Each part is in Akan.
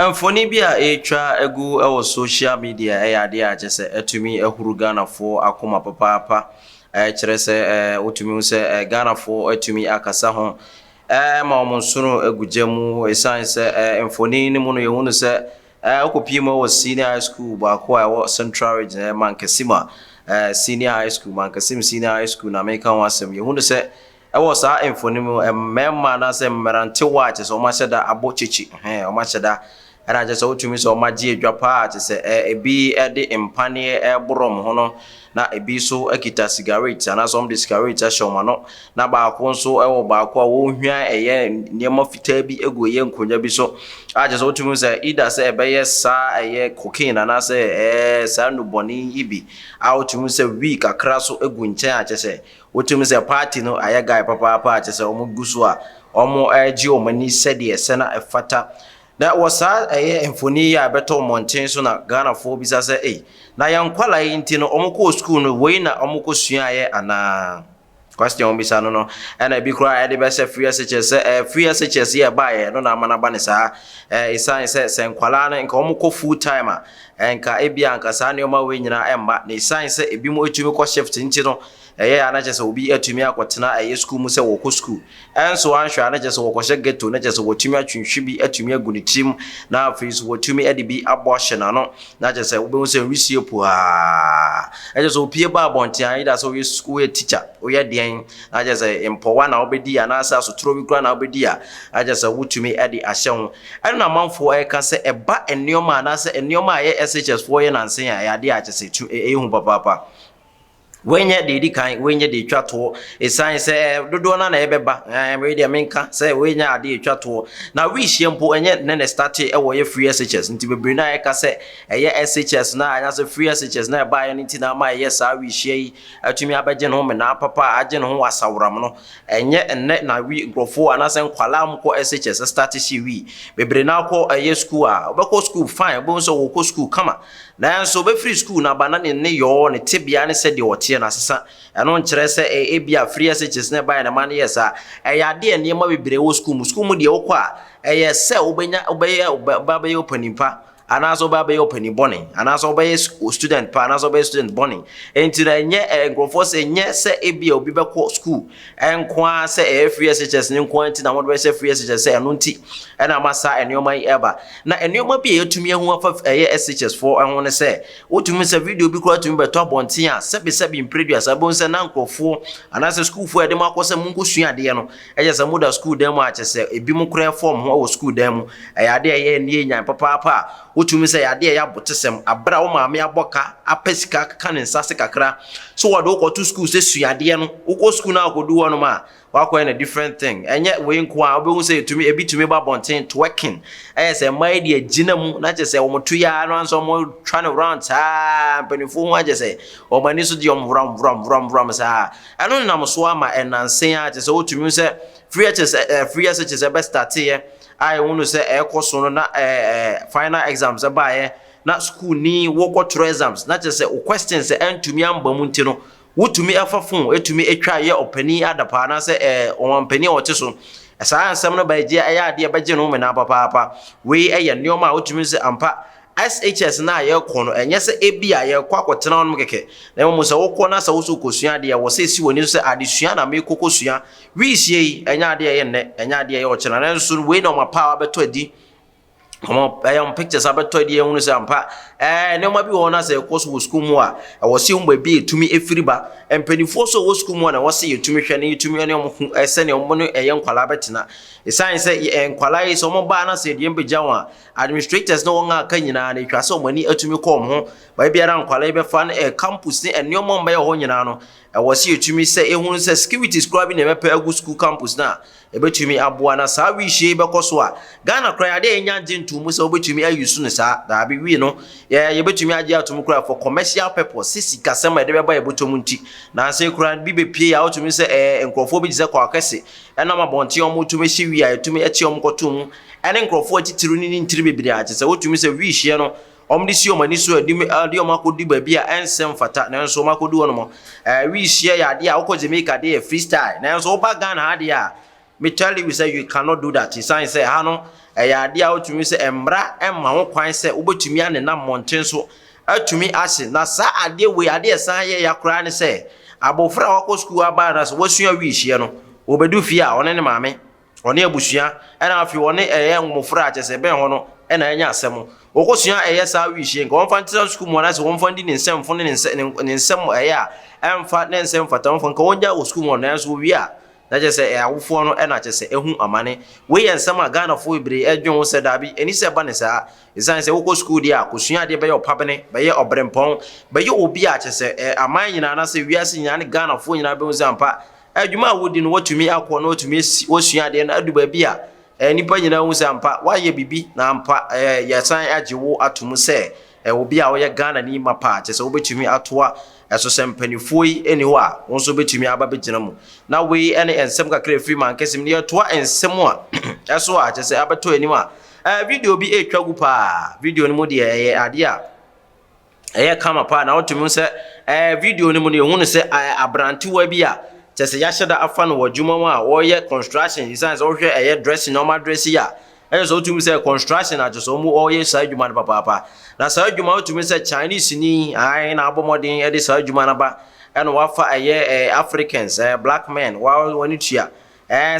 Amfoni bi a etwa egu ewo social media ade a kyese etumi ehuru Ghana fo akoma papa kyerɛ sɛ otumi sɛ Ghana fo etumi akasa ho ma omonsono egugya mu esan sɛ amfoni ni mu no yehunu sɛ okopie mu wɔ senior high school ba ko a wɔ Central Region Mankesima senior high school Mankesim senior high school na meka ho asɛm yehunu sɛ ewo saa amfoni mu mmɛma na sɛ mmerante wa kyese o ma hyɛda abo chichi o ma hyɛda ana je so tumi so magye adwa pa ate se ebi de empane borom ho no na ebi so akita cigarette ana so de cigarette ahwoma no na baako so ewo baako a wo hwia niema fitaa bi ego ye nkonya bi so aje so tumi se ida se ebeye sa cocaine ana se sa no boni ibi a tumi se week akra so egu nchen aje se tumi se party no aye guy papa aje se omo guso a omo agi omani sede se na efata na wasa emfoni ya beto mountain so na Ghana fo bisa se na yankwala yinti no omko school no we na omko suaye ana question bisa no ana bi kura de be se free SHS free SHS ya bae no na manaba ne sa isan se nkwala no nka omko full time enka ebia nka sa ne oma we nyina emba na isan se ebi mo etumi ko shift nti no ana je se obi atumi akotena school mu se wo ko school enso anhwa ana je se wo ko hye ghetto na je se wo tumi atwinhwe bi atumi aguni tim na afis wo tumi ade bi abortion no na je se wo be se wisie po je se opie ba bonte an ida so we school teacher wo ye den na je se empowa na obedi ana sa so tro bi kura na obedi je se wo tumi ade ahye ho na manfo ka se eba enioma na se enioma ye SHS fo ye nansen ya ade a je se tu ehu papa wenye de kan wenye de twato esan se dodo na ebeba we de menka se wenye ade twato na wihie mpo enye ne start wo ye free SHS nti bebre na eka se eye SHS na anya se free SHS na ba ye nti na ma ye sa wihie yi atumi abeje no me na papa age no ho asawram no enye enne na wi grofo ana se nkwala mko SHS start shi wi bebre na ko eye school a obeko school fine bo so wo ko school kama na so be free school na bana ne yo ne tebia ne se de wote na sesa eno nkire se ebia free SHS na buy na man yes a eyade ene ma bebre wo school mu de wo kwa eye se obenya obeye opanimpa anaso baba yo pani boni anaso be student pa anaso be student boni enti na nye grofo se nye se ebia obi be ko school enkwa se free SHS ne nkwa enti na mo be se free SHS se eno nti ena masa enioma eba na enioma bi etumi ehu afa SHS for ehun ne se otumi se video bi kura tumi beto abonten a sebi impreduas abon se na nkofo anase school fo ede makose munko sua de no eje se moda school dem a chese ebi mu kura form ho wo school dem ade ye nie nyan papa utumi se yade ya botesem abra wo maame aboka apesika kaka ne nsase kakra so wado ko to school se suade no wo school na akodu wono ma wakwa na different thing enye we nkwa obehu se etumi ebitumi ba bonten twerking se mai de agina mu na je se wo moto ya no anso mo trying around penifo ho aje se o mani so de vram sa eno na mo so ama enansen a je se otumi se free SHS be start here I want to say course no na final exams abaye na school ni wo tro exams na just say questions entumi amba mu ntino wotumi afafon etumi etwa ye opani adapa na say ompani ote so esa ansem no baje aya ade baje no me na papa we eye neoma wotumi se ampa SHS na ye kono enye se ebia ye kwakotena no keke na mo se wokọ na sa woso kosua de wo se si woni so adesua na me kokosua wi sie enye ade ye ne enye ade ye o chena na nso we no ma power beto adi omo ayam pictures abeto adi ye hunu se ampa ne ma bi wona se koso school mu a wo se mba bi etumi efiriba empanifo so wo school mu na wo se etumi hwe ne etumi ne omo ese ne omo no eye nkwala betena esan se nkwala yi so omo ba na se de mbegya wa administrators no won aka nyina na twase omani atumi kom ho ba biara nkwala yi be fa na campus ne ene omo mba ye ho nyina no wo se etumi se ehunu se security squad bi na mepa agu school campus na ebetumi aboa na sa wi hye be koso a Ghana kra ade enya ntintu mu se obetumi ayusu ne sa da bi wi no ye betumi age atom kra for commercial purpose sisi kasema de be ba ebotom nti na se kra bi be pie ya otumi se enkrofo bi je kwa akese ena ma bonte omo tumi hye wi a etumi eche omo kotom ene nkrofo atitiru ni ntiri bebire a se otumi se wi hye no omdi si omani so adi omakodi ba bia ensem fata na nso omakodi wono mo wi hye ya ade a okọ Jamaica de freestyle na nso oba Ghana ade a me tell you say you cannot do that. He say ha no ɛyɛ ade a wotumi sɛ embra emma ho kwan sɛ wobetumi anena monten so atumi ase na saa ade we ade san ye yakora ne sɛ abofra wakɔ school aba na so wasua wiihie no obedu fie a one ne maame one abusua ɛna afi one ɛyɛ ngomofra a kyese ben ho no ɛna anya asɛm okosua ɛyɛ saa wiihie nka wonfa ntina school mu na sɛ wonfa ndi ne nsɛmfo ne nsɛm ɛyɛ a ɛmfa ne nsɛm fatamfo nka wonja wo school mu na so wi a na kyese awofo no ɛna kyese ehu amane we yɛ nsɛm a Ghana fo ibre ɛdwen wo sɛ dabi eni sɛ ba ne saa isan sɛ wokɔ school dia kosua de bɛyɛ opabene bɛyɛ obrempɔn bɛyɛ obi a kyese aman nyina na sɛ wiase nyina ne Ghana fo nyina bɛhu sɛ ampa adwuma a wodi no watumi akɔ no watumi osua de na adu ba bi a nipa nyina hu sɛ ampa wayɛ bibi na ampa yɛsan agye wo atom sɛ obi a woyɛ Ghana ni mapa kyese wobetumi atoa eso sempanifuo yi eni ho a wonso betumi aba begina mu na we ene ensem kakra free man kesim ne to ensem a eso a kyese abeto anim a video bi etwa gu pa video ni mu de ade a kama pa na wotumi se video ni mu ne hu ne se abrantewa bi a kyese ya hyeda afa no wadwuma mu a wo ye construction designs wo hwe dressing normal dressing ya so wotumi se construction a kyese mu wo ye sa adwuma no papa na sa adwuma wotumi se Chinese ni ai na abomodin e de sa adwuma na ba eno wafa Africans black men wani tua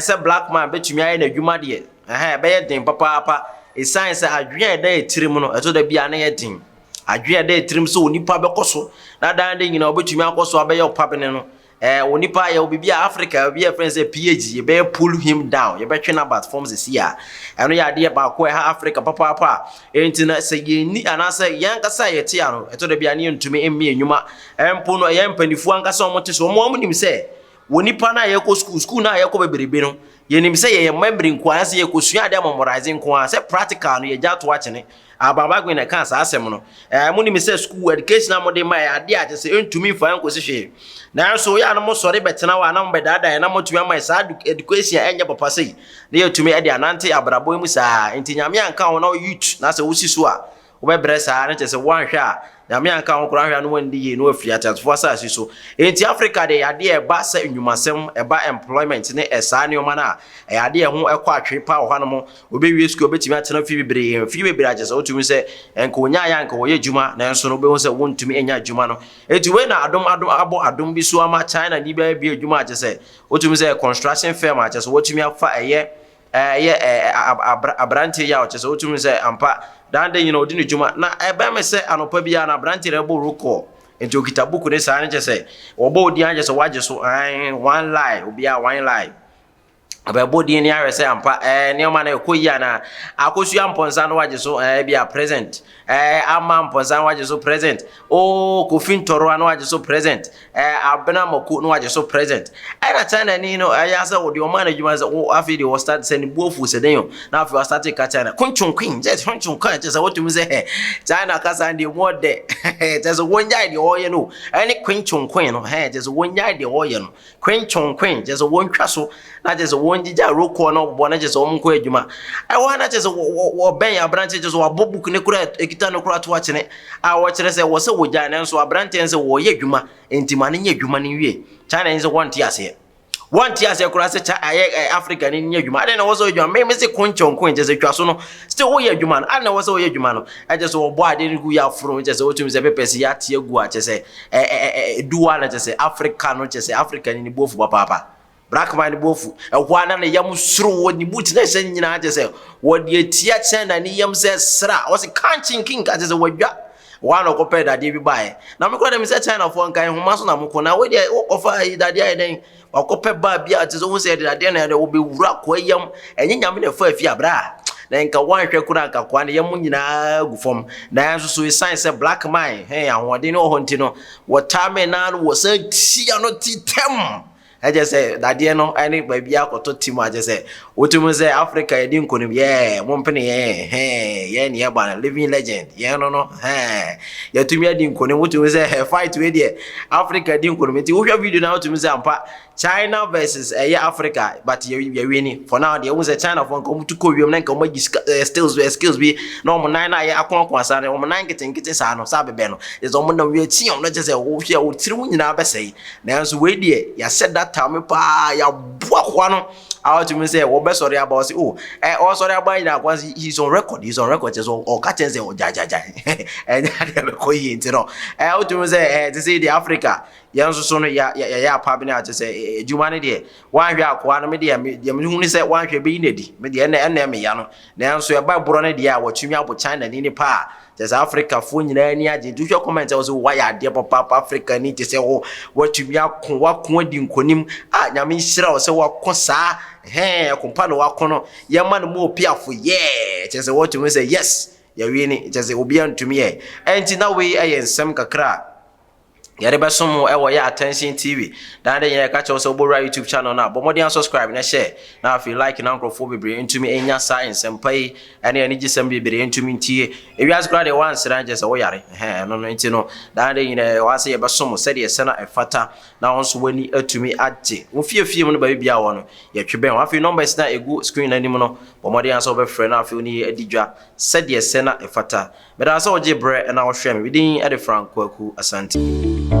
se black man betumi aye na adwuma de be ye den papa esan se adwen da etirim no eto da bia na ye den adwen da etirim so onipa bekoso na dan de nyina obetumi akoso abe ye opabene no onipa ye obi Africa obi a friends PhD ye be pull him down ye be twen about forms this year eno ya de ba ko Africa papa enti na se ye ni anasa yan kasa ye te ano eto da bia ne ntumi emme enwuma empo no ye mpanifu ankasa omote so omo nim se wonipa na ye ko school na ye ko beberebe no ye nim se ye member nkwa se ye ko sua de memorizing nkwa se practical no ye ja to akene ababa gwen na kan sa asem no mo nim se school education amode mai ade a se entumi fa enko se hwe na so ya no mo sore betena wa na mo bedada na mo tumi mai sa education enye papa sei na ye tumi ade anante abrabo mu sa enti nyame anka wo na youth na se wusi so a wo be bre sa na se wan hwe a nyame anka wo kura hwe no wandi ye no afia transfer sa so enti Africa de ade e ba sa enwumasem e ba employment ne esa ne o mana e ade e ho ekọ atwe pa wo hano mo obewie school betimi atena fi bebre aje se otumi se enko onya ya nka wo ye djuma na enso no be ho se wontumi enya djuma no enti we na adom bi so ama China ni be bi djuma aje se otumi se construction firm aje se wotumi afa abrante ya aje se otumi se ampa dan de nyina odi ne djuma na ebe me se anopa bia na abrante rebo roko enti okita buku ne sa ne je se obo odi anje se waje so one lie obi a one lie ababodi ni arese ampa ne ma na ekoyi na akosu amponsa no waje so bia present ama amponsa waje so present o kofin toro no waje so present abena mako no waje so present na China ni no ayasa wodi o ma na djuma se o afi de o start se ni bofu se den yo na afi o start ka China kunchun queen je kunchun kan je se wotum se China kasa ndi mode je se wonya de o ye no ani kunchun queen no je se wonya de o ye no kunchun queen je se wontwa so na je se wonjija roko no bona je se o mko adwuma wana je se wo ben abrante je se wo bobuku ne kura ekita no kura to akene a wo kire se wo se wogya ne so abrante se wo ye adwuma enti ma ne nye adwuma ne wie China nze wanti ase kura se Africa ni nye adwuma ade na wo se adwuma me se konchon je se twa so no still wo ye adwuma no ade na wo se wo ye adwuma no je se wo bo ade ne gu ya furo je se wo tumi se pepesi ya tie gu a je se duwa na je se Africa no je se Africa ni bofu papa black man bofu ehwana na yam suru woni buti na sen nyina je se wo de tia China ni yam se sra wo se kanchin king ka je se wadwa wana ko pe dade bi bae na me ko dem se China fo nkan homa so na mko na we de wo kofa dade ai den wa ko pe ba bia te so wo se dade na de wo be wura ko yam enye nyame na fa afi abra na nka wan hwe kura nka kwa na yam nyina gufom na so so science black man ahode no ho nti no water na wo se tia no titem eje se dade no ani ba bia akoto tim aje se wotum se Africa yedi nkonim mo mpene ye ne ba na living legend no ya tumi adi nkonim wotum se fight we there Africa di nkonim ti wo hwa video na wotum se ampa China versus Africa but you winning for now. There was a China for come to Korea na nka magi skills be no mo nine na akon asa na mo nine keten sa no sa bebe no is o mo na we ti on no just say wo hwe wo tiri wo nyina be sei na nso we die ya said that time pa ya boa kwa no out to me say wo be sorry about say oh oh sorry about na kwansi he's on record just o ka chen say o jajaja and ya be ko yi ntino out to me say to say the Africa yanso so no ya pa bi na to say ejuma ne de wan hwe akwa no me de me hu ni say wan hwe be na di me de na me ya no nanso ya ba bro ne de a wo tumi abo China ni pa just Africa fo nyina ni age du hwe comment say why ade papa Africa ni te say wo tumi akon wakon di nkonim nyame nhira wo say wakon saa kompa no wakon no ye ma no mo piafo just say what tumi say yes ya wi ni just say obi antumi ye enti na we nsem kakra yare be somo e wo ya Attention TV dan de yen ka che so bo YouTube channel na bo modern subscribe na share na if you like na nkrofo bebre ntumi enya science empai ene ani gisem bebre ntumi ntie e wi asgra de wan sran je se wo yare no enti no dan de yen wa se ye be somo se de se na efata na won so wani atumi agye wo fiefie mu no ba bia wo no ye tweben wa fi numbers na egu screen na nim no bo modern so be frɛ na afi oni adidwa se de se na efata me da so oje bre na wo hwɛ me widin e de Frank Kwaku Asante.